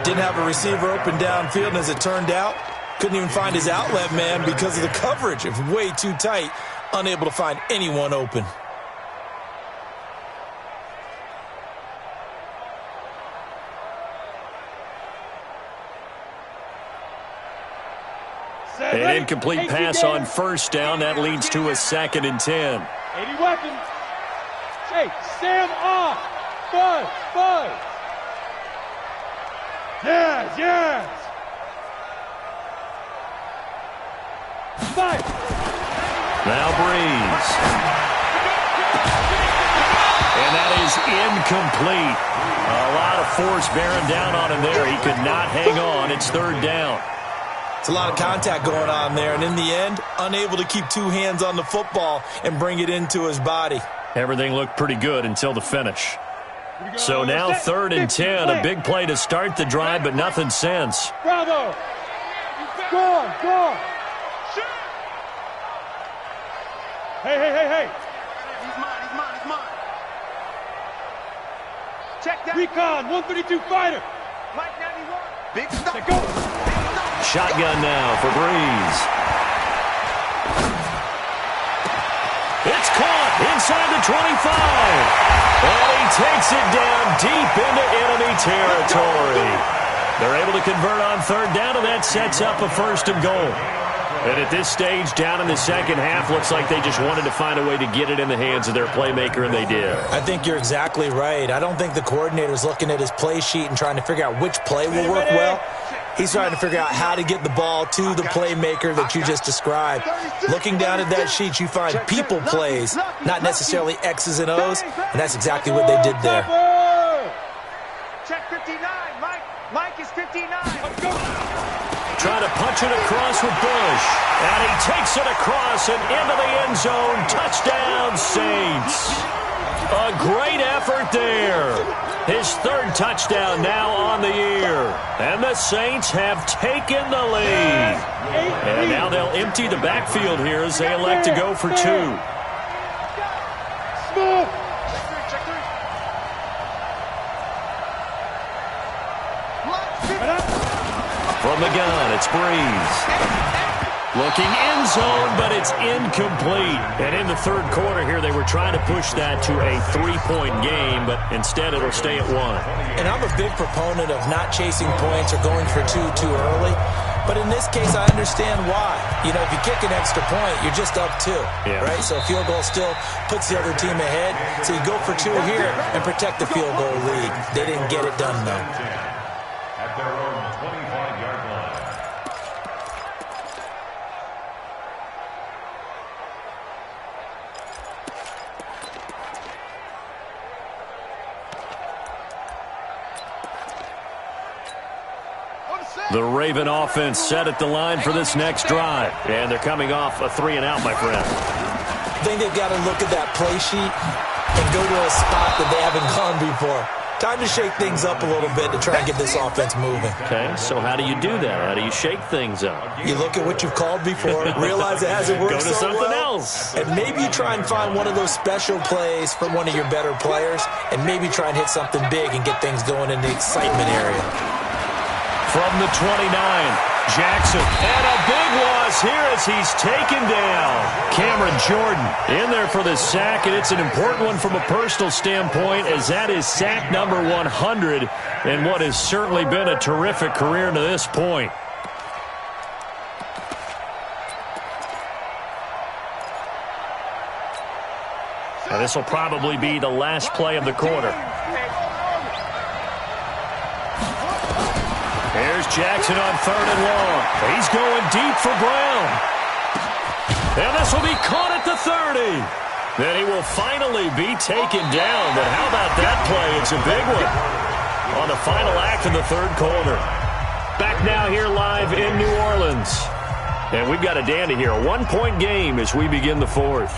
E: Didn't have a receiver open downfield, and as it turned out, couldn't even find his outlet man because of the coverage. It was way too tight, unable to find anyone open.
A: An incomplete pass on 1st down. That leads to a 2nd and 10.
B: 80 weapons. Hey, Sam off. Buzz, buzz. Yes, yes. Fight.
A: Now Breeze. And that is incomplete. A lot of force bearing down on him there. He could not hang on. It's 3rd down.
E: It's a lot of contact going on there, and in the end, unable to keep 2 hands on the football and bring it into his body.
A: Everything looked pretty good until the finish. So now 3rd and 10, a big play to start the drive, but nothing since.
B: Bravo. Go on, go on. Hey, hey, hey, hey.
C: He's mine.
B: Check that. Recon, 132 fighter.
D: Mike 91.
C: Big stuff.
B: Let go.
A: Shotgun now for Breeze. It's caught inside the 25. And he takes it down deep into enemy territory. They're able to convert on 3rd down, and that sets up a 1st and goal. And at this stage, down in the second half, looks like they just wanted to find a way to get it in the hands of their playmaker, and they did.
E: I think you're exactly right. I don't think the coordinator's looking at his play sheet and trying to figure out which play will work well. He's trying to figure out how to get the ball to the playmaker that you just described. Looking down at that sheet, you find people plays, not necessarily X's and O's, and that's exactly what they did there.
D: Check 59. Mike is 59.
A: Trying to punch it across with Bush. And he takes it across and into the end zone. Touchdown, Saints. A great effort there. His 3rd touchdown now on the year. And the Saints have taken the lead. And now they'll empty the backfield here as they elect to go for 2.
C: Check three.
A: From the gun, it's Breeze. Looking end zone, but it's incomplete. And in the 3rd quarter here, they were trying to push that to a 3-point game, but instead it'll stay at 1.
E: And I'm a big proponent of not chasing points or going for 2 too early. But in this case, I understand why. You know, if you kick an extra point, you're just up 2, right? So a field goal still puts the other team ahead. So you go for 2 here and protect the field goal lead. They didn't get it done, though.
F: At their own 25-yard line.
A: The Raven offense set at the line for this next drive. And they're coming off a 3-and-out, my friend.
E: I think they've got to look at that play sheet and go to a spot that they haven't gone before. Time to shake things up a little bit to try and get this offense moving.
A: Okay, so how do you do that? How do you shake things up?
E: You look at what you've called before, realize it hasn't worked
A: Go to
E: so
A: something
E: well,
A: else.
E: and maybe you try and find one of those special plays from one of your better players, and maybe try and hit something big and get things going in the excitement area.
A: From the 29, Jackson, and a big loss here as he's taken down. Cameron Jordan in there for the sack, and it's an important one from a personal standpoint as that is sack number 100 in what has certainly been a terrific career to this point. Now this will probably be the last play of the quarter. Here's Jackson on 3rd and long. He's going deep for Brown. And this will be caught at the 30. Then he will finally be taken down. But how about that play? It's a big one on the final act of the 3rd quarter. Back now here live in New Orleans. And we've got a dandy here. A 1-point game as we begin the 4th.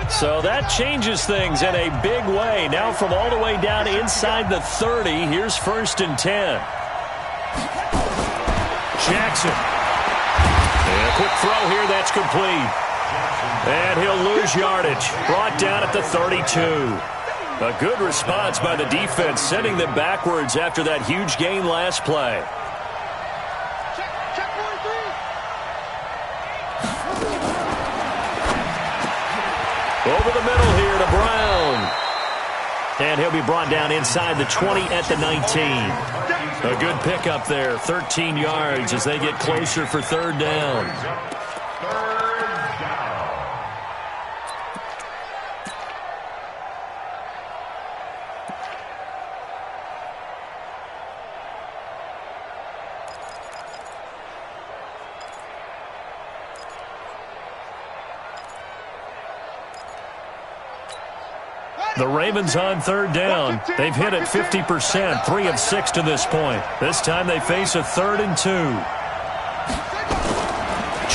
A: So that changes things in a big way. Now from all the way down inside the 30, here's 1st and 10. Jackson. And a quick throw here, that's complete. And he'll lose yardage. Brought down at the 32. A good response by the defense, sending them backwards after that huge gain last play. Over the middle here to Brown. And he'll be brought down inside the 20 at the 19. A good pickup there, 13 yards as they get closer for 3rd down. The Ravens on 3rd down. They've hit it 50%, 3 of 6 to this point. This time they face a 3rd and 2.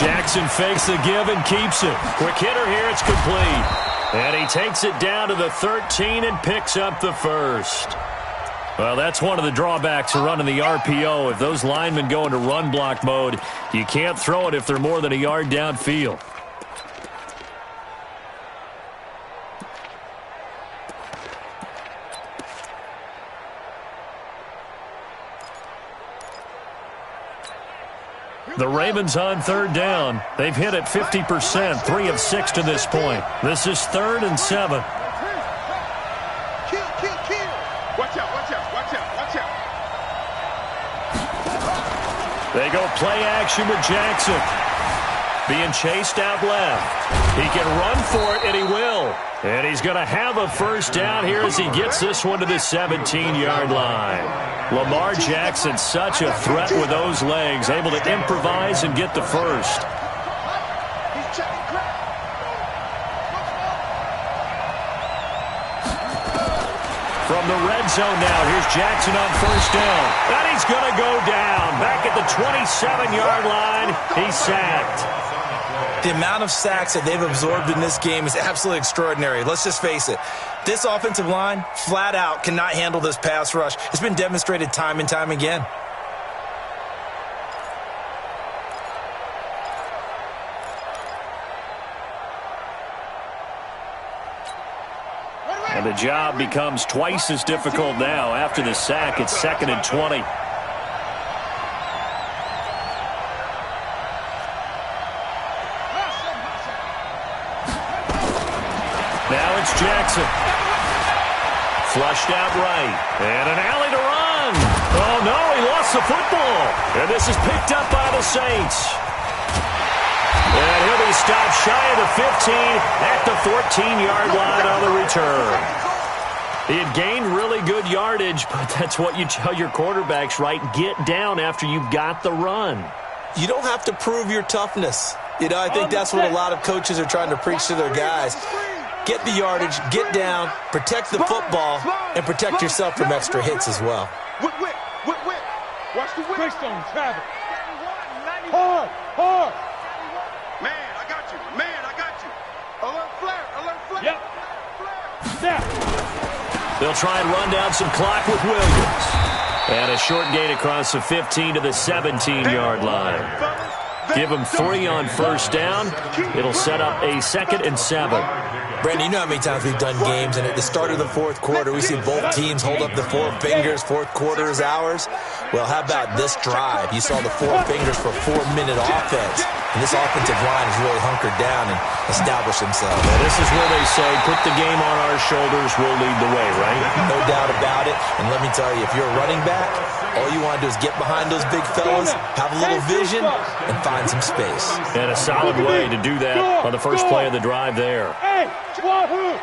A: Jackson fakes the give and keeps it. Quick hitter here, it's complete. And he takes it down to the 13 and picks up the 1st. Well, that's one of the drawbacks of running the RPO. If those linemen go into run block mode, you can't throw it if they're more than a yard downfield. The Ravens on 3rd down. They've hit it 50%, 3 of 6 to this point. This is 3rd and 7.
D: Kill. Watch out.
A: They go play action with Jackson. Being chased out left. He can run for it, and he will. And he's going to have a 1st down here as he gets this one to the 17-yard line. Lamar Jackson, such a threat with those legs, able to improvise and get the 1st. From the red zone now, here's Jackson on 1st down. And he's going to go down. Back at the 27-yard line, he's sacked.
E: The amount of sacks that they've absorbed in this game is absolutely extraordinary. Let's just face it. This offensive line, flat out, cannot handle this pass rush. It's been demonstrated time and time again.
A: And the job becomes twice as difficult now. After the sack, it's 2nd and 20. Now it's Jackson. Flushed out right. And an alley to run. Oh, no, he lost the football. And this is picked up by the Saints. And he'll be stopped shy of the 15 at the 14-yard line on the return. He had gained really good yardage, but that's what you tell your quarterbacks, right? Get down after you've got the run.
E: You don't have to prove your toughness. I think that's what a lot of coaches are trying to preach to their guys. Get the yardage, get down, protect the football, and protect yourself from extra hits as well.
D: Whip. Watch the whip. Greystone, travel. Hard.
C: Man, I got you. Alert flare.
B: Yep.
D: Snap.
A: They'll try and run down some clock with Williams. And a short gain across the 15 to the 17-yard line. Give them 3 on 1st down. It'll set up a 2nd and 7.
E: Brandon, you know how many times we've done games, and at the start of the fourth quarter, we see both teams hold up the four fingers. Fourth quarter is ours. Well, how about this drive? You saw the four fingers for 4-minute offense. And this offensive line has really hunkered down and established themselves.
A: Well, this is where they say, put the game on our shoulders, we'll lead the way, right?
E: No doubt about it. And let me tell you, if you're a running back, all you want to do is get behind those big fellas, have a little vision, and find some space.
A: And a solid way to do that on the first play of the drive there.
B: Hey, wahoo!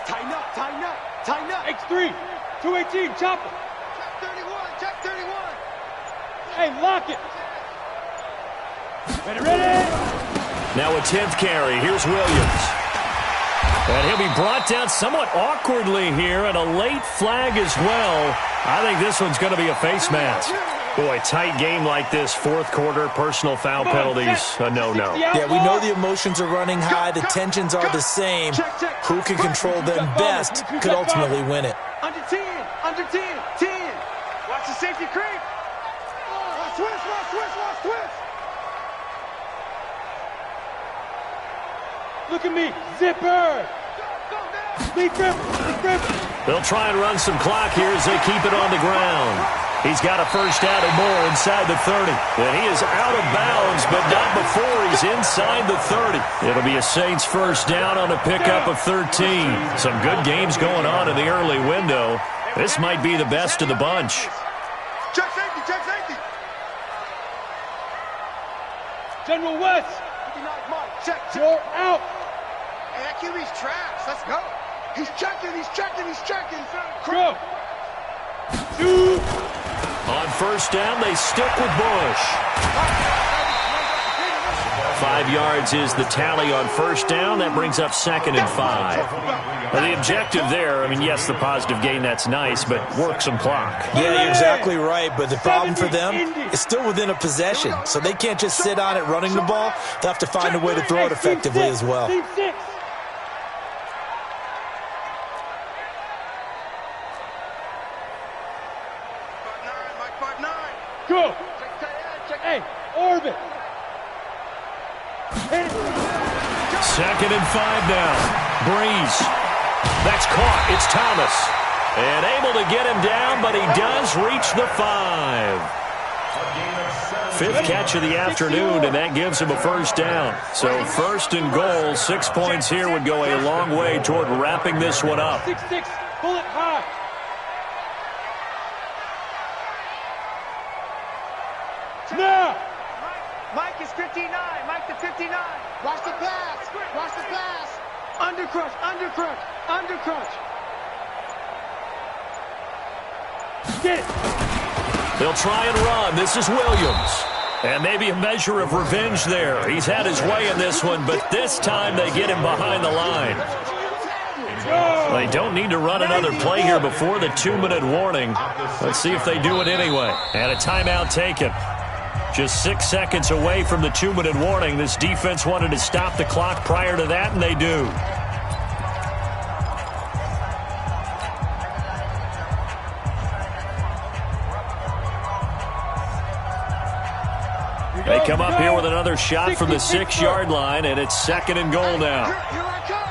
B: Tighten up, tighten up, tighten up. X3, 218, chop it.
D: Check 31.
B: Hey, lock it. Ready?
A: Now a 10th carry. Here's Williams. And he'll be brought down somewhat awkwardly here, and a late flag as well. I think this one's going to be a face mask. Boy, tight game like this, fourth quarter, personal foul penalties, a no-no.
E: Yeah, we know the emotions are running high. The tensions are the same. Who can control them best could ultimately win it.
D: Under 10. Watch the safety creep. Twist.
B: Look at me, zipper. Big grip.
A: They'll try and run some clock here as they keep it on the ground. He's got a first down and more inside the 30. And he is out of bounds, but not before he's inside the 30. It'll be a Saints first down on a pickup of 13. Some good games going on in the early window. This might be the best of the bunch.
C: Check safety.
B: General West,
D: Check.
B: you're out.
D: Hey, that QB's trash. Let's go. He's checking.
B: Go. Two.
A: On first down, they stick with Bush. 5 yards is the tally on first down. That brings up 2nd and 5. Now, the objective there, I mean, yes, the positive gain, that's nice, but work some clock.
E: Yeah, you're exactly right, but the problem for them is still within a possession, so they can't just sit on it running the ball. They'll have to find a way to throw it effectively as well.
B: Team 6.
C: Mike 5'9".
B: Go. Hey, orbit.
A: 2nd and 5 now. Breeze. That's caught. It's Thomas. And able to get him down, but he does reach the 5. 5th catch of the afternoon, and that gives him a first down. So 1st and goal, 6 points here would go a long way toward wrapping this one up.
B: 6-6, bullet high. Now.
D: Mike is 59. Mike the 59. Watch the pass. Undercrunch.
B: Get it.
A: They'll try and run. This is Williams. And maybe a measure of revenge there. He's had his way in this one, but this time they get him behind the line. They don't need to run another play here before the 2-minute warning. Let's see if they do it anyway. And a timeout taken. Just 6 seconds away from the 2-minute warning. This defense wanted to stop the clock prior to that, and they do. They come up here with another shot from the 6-yard line, and it's 2nd and goal now.
D: Here I come.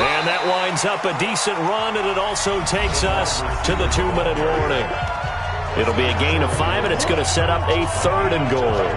A: And that winds up a decent run, and it also takes us to the 2-minute warning. It'll be a gain of 5, and it's going to set up a 3rd and goal.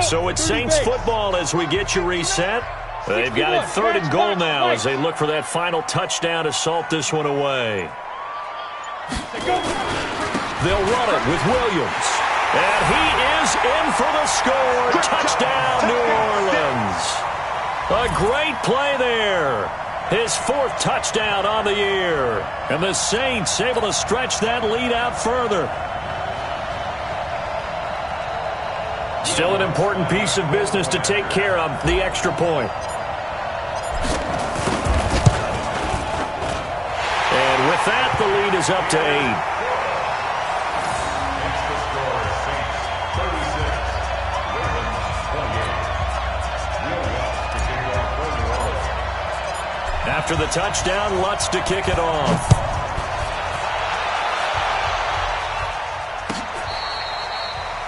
A: So it's Saints football as we get you reset. They've got it 3rd and goal now as they look for that final touchdown to salt this one away. They'll run it with Williams. And he is in for the score. Touchdown, New Orleans. A great play there. His 4th touchdown on the year. And the Saints able to stretch that lead out further. Still an important piece of business to take care of, the extra point. And with that, the lead is up to 8. After the touchdown, Lutz to kick it off.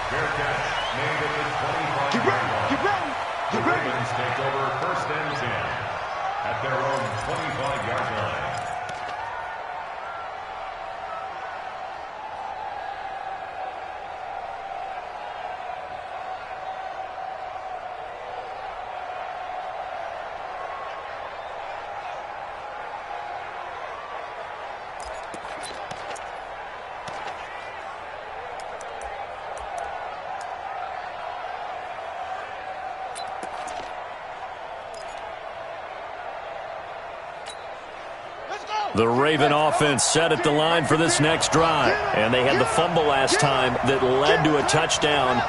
F: Fair catch made at the 25-yard line. The Ravens take over 1st and 10 at their own 25-yard line.
A: The Raven offense set at the line for this next drive. And they had the fumble last time that led to a touchdown.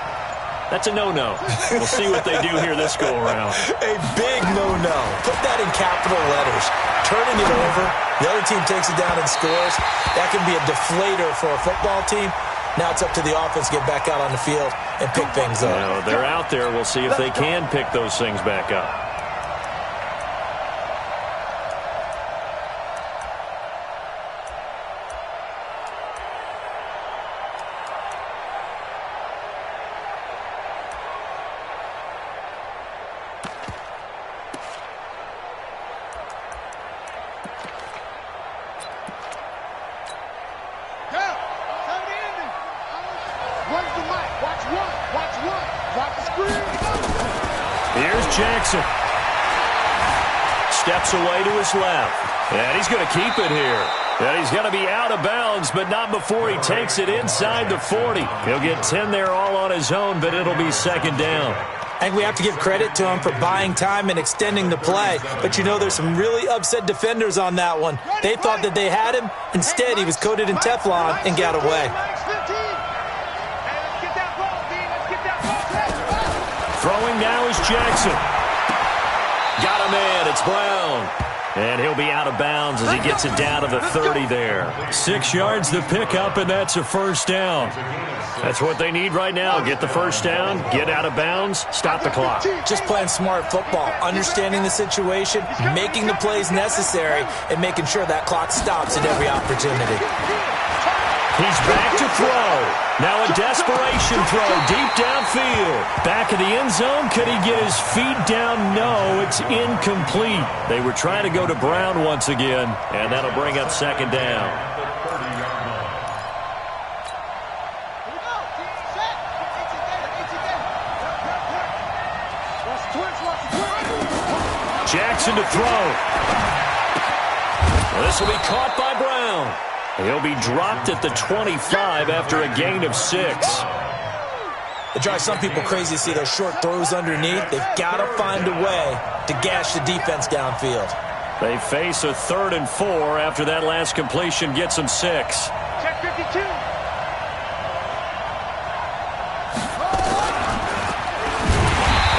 A: That's a no-no. We'll see what they do here this go-around.
E: A big no-no. Put that in capital letters. Turning it over, the other team takes it down and scores. That can be a deflator for a football team. Now it's up to the offense to get back out on the field and pick things up.
A: Well, they're out there. We'll see if they can pick those things back up. Jackson steps away to his left. And he's going to keep it here. And he's going to be out of bounds, but not before he takes it inside the 40. He'll get 10 there all on his own, but it'll be 2nd down.
E: I think we have to give credit to him for buying time and extending the play. But, you know, there's some really upset defenders on that one. They thought that they had him. Instead, he was coated in Teflon and got away.
A: Throwing now is Jackson. Got him in. It's Brown. And he'll be out of bounds as he gets it down to the 30 there. 6 yards the pickup, and that's a 1st down. That's what they need right now. Get the 1st down, get out of bounds, stop the clock.
E: Just playing smart football, understanding the situation, making the plays necessary, and making sure that clock stops at every opportunity.
A: He's back to throw. Now a desperation throw deep downfield. Back of the end zone. Could he get his feet down? No, it's incomplete. They were trying to go to Brown once again, and that'll bring up 2nd down. Jackson to throw. Well, this will be caught by Brown. He'll be dropped at the 25 after a gain of 6.
E: It drives some people crazy to see those short throws underneath. They've got to find a way to gash the defense downfield.
A: They face a 3rd and 4 after that last completion gets them 6.
D: Check 52.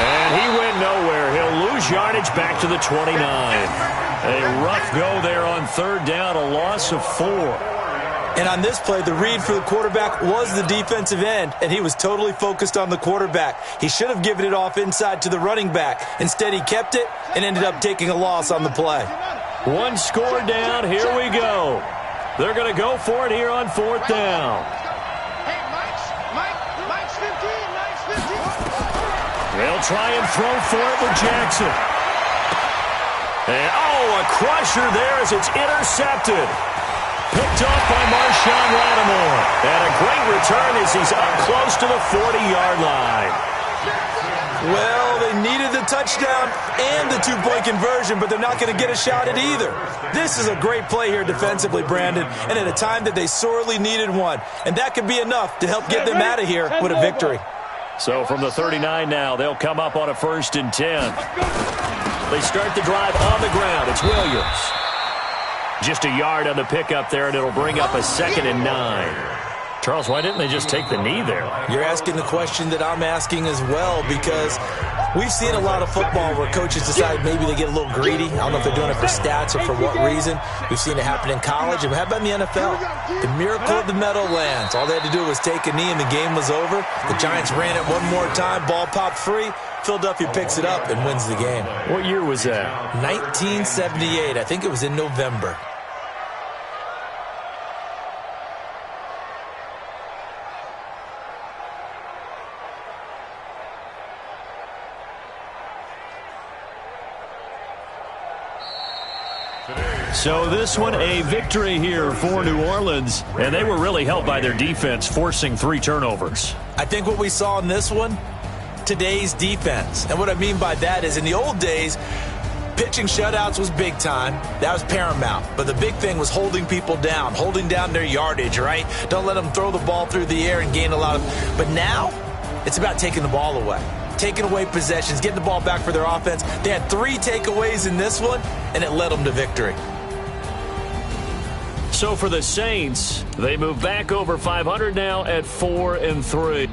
A: And he went nowhere. He'll lose yardage back to the 29. A rough go there on 3rd down, a loss of 4.
E: And on this play, the read for the quarterback was the defensive end, and he was totally focused on the quarterback. He should have given it off inside to the running back. Instead, he kept it and ended up taking a loss on the play.
A: 1 score down. Here we go. They're going to go for it here on 4th down.
D: Hey, Mike's 15.
A: They'll try and throw for it with Jackson. And, a crusher there as it's intercepted. Picked off by Marshawn Lattimore. And a great return as he's up close to the 40-yard line.
E: Well, they needed the touchdown and the 2-point conversion, but they're not going to get a shot at either. This is a great play here defensively, Brandon, and at a time that they sorely needed one. And that could be enough to help get them out of here with a victory.
A: So from the 39 now, they'll come up on a 1st and 10. They start the drive on the ground. It's Williams. Just a yard on the pickup there, and it'll bring up a 2nd and 9. Charles, why didn't they just take the knee there?
E: You're asking the question that I'm asking as well, because we've seen a lot of football where coaches decide maybe they get a little greedy. I don't know if they're doing it for stats or for what reason. We've seen it happen in college, and how about in the NFL? The miracle of the Meadowlands. All they had to do was take a knee, and the game was over. The Giants ran it one more time. Ball popped free. Philadelphia picks it up and wins the game.
A: What year was that?
E: 1978. I think it was in November.
A: So this one, a victory here for New Orleans, and they were really helped by their defense, forcing 3 turnovers.
E: I think what we saw in this one, today's defense. And what I mean by that is in the old days, pitching shutouts was big time. That was paramount. But the big thing was holding people down, holding down their yardage, right? Don't let them throw the ball through the air and gain a lot of... But now, it's about taking the ball away. Taking away possessions, getting the ball back for their offense. They had 3 takeaways in this one, and it led them to victory.
A: So for the Saints, they move back over 500 now at 4-3.